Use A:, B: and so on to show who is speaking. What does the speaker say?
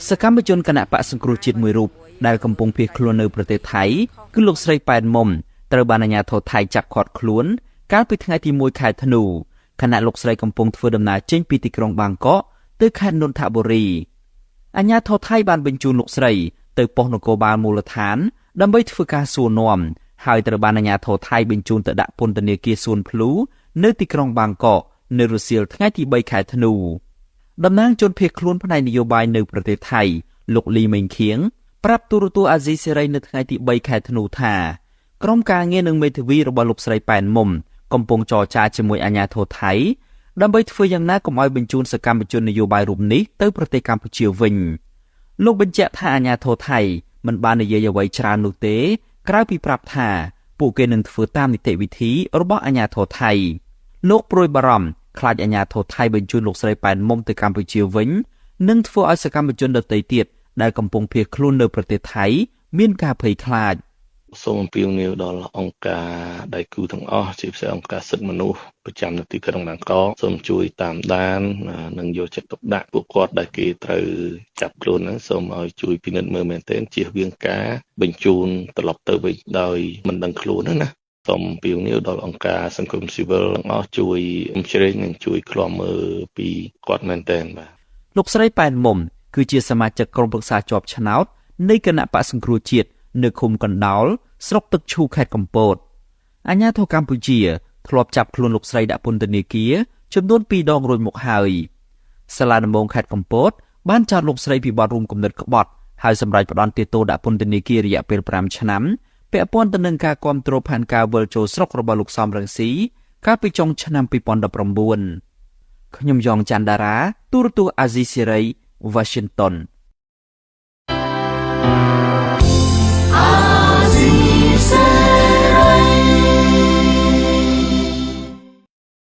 A: សកម្មជនគណៈបកសង្គ្រោះជាតិមួយរូបដែលកំពុងភៀសខ្លួននៅប្រទេសថៃគឺលោកស្រីប៉ែនមុំត្រូវបានអាជ្ញាធរថៃចាប់ឃាត់ខ្លួនកាលពីថ្ងៃទី1ខែធ្នូខណៈលោកស្រីកំពុងធ្វើដំណើរចេញពីទីក្រុងបាងកកទៅខេត្តនន្ទបុរីអាជ្ញាធរថៃបានបញ្ជូនលោកស្រីទៅប៉ុស្តិ៍នគរបាលមូលដ្ឋានដើម្បីធ្វើការសួរនាំហើយត្រូវបានអាជ្ញាធរថៃបញ្ជូនទៅដាក់ពន្ធនាគារសួនភ្លូនៅទីក្រុងបាងកកនៅរសៀលថ្ងៃទី3ខែធ្នូតំណាងជនភៀសខ្លួនផ្នែកនយោបាយនៅប្រទេសថៃលោកលីមេងខៀងប្រាប់ទូរទស្សន៍អាស៊ីសេរីនៅថ្ងៃទី3ខែធ្នូថាក្រុមការងារនឹងមេធាវីរបស់លោកស្រីប៉ែនមុំកំពុងចរចាជាមួយអាជ្ញាធរថៃដើម្បីធ្វើយ៉ាងណាកុំឲ្យបញ្ជូនសកម្មជននយោបាយរូបនេះទៅប្រទេសកម្ពុជាវិញលោកបញ្ជាក់ថាអាជ្ញាធរថៃមិនបាននិយាយអ្វីច្រើននោះទេក្រៅពីប្រាប់ថាពួកគេនឹងធ្វើតាមនីតិវិធីរបស់អាជ្ញាធរថៃលោកព្រួយបារម្ភខ្លាចអាជ្ញាធរថៃបញ្ជូនលោកស្រីប៉ែនមុំទៅកម្ពុជាវិញនឹងធ្វើឲ្យសកម្មជនដទៃទៀតដែលកំពុងភៀសខ្លួននៅប្រទេសថៃមានការភ័យខ្លាច
B: សូមអំពាវនាវដល់អង្គការដៃគូទាំងអស់ជាពិសេសអង្គការសិទ្ធិមនុស្សប្រចាំនៅទីក្រុងបាងកកសូមជួយតាមដាននិងយកចិត្តទុកដាក់ពួកគាត់ដែលគេត្រូវចាប់ខ្លួនហ្នឹងសូមឲ្យជួយពិនិត្យមើលមែនទែនជៀសវាងការបញ្ជូនត្រឡប់ទៅវិញដោយមិនដឹងខ្លួនហ្នឹងណាសូមអំពាវនាវដល់អង្គការសង្គមស៊ីវិលទាំងអស់ជួយអញ្ជើញនិងជួយឃ្លាំមើលពីគាត់មែនទែនបាទ
A: លោកស្រីប៉ែនមុំគឺជាសមាជិកក្រុមប្រឹក្សាជាប់ឆ្នោតនៃគណៈបក្សសង្គ្រោះជាតិនៅឃុំកណ្ដោលស្រុកទឹកឈូខេត្តកំពតអាជ្ញាធរកម្ពុជាធ្លាប់ចាប់ខ្លួនលោកស្រីដាក់ពន្ធនាគារចំនួន2ដងរួចមកហើយសាលាដំបងខេត្តកំពតបានចោទលោកស្រីពីបទរួមគំនិតក្បត់ហើយសម្រេចផ្តន្ទាទោសដាក់ពន្ធនាគាររយៈពេល5ឆ្នាំពាក់ព័ន្ធទៅនឹងការគាំទ្រផែនការវិលចូលស្រុករបស់លោកសំរងស៊ីកាលពីចុងឆ្នាំ2019ខ្ញុំយ៉ងច័ន្ទដារាទូរទស្សន៍អាស៊ីសេរី Washington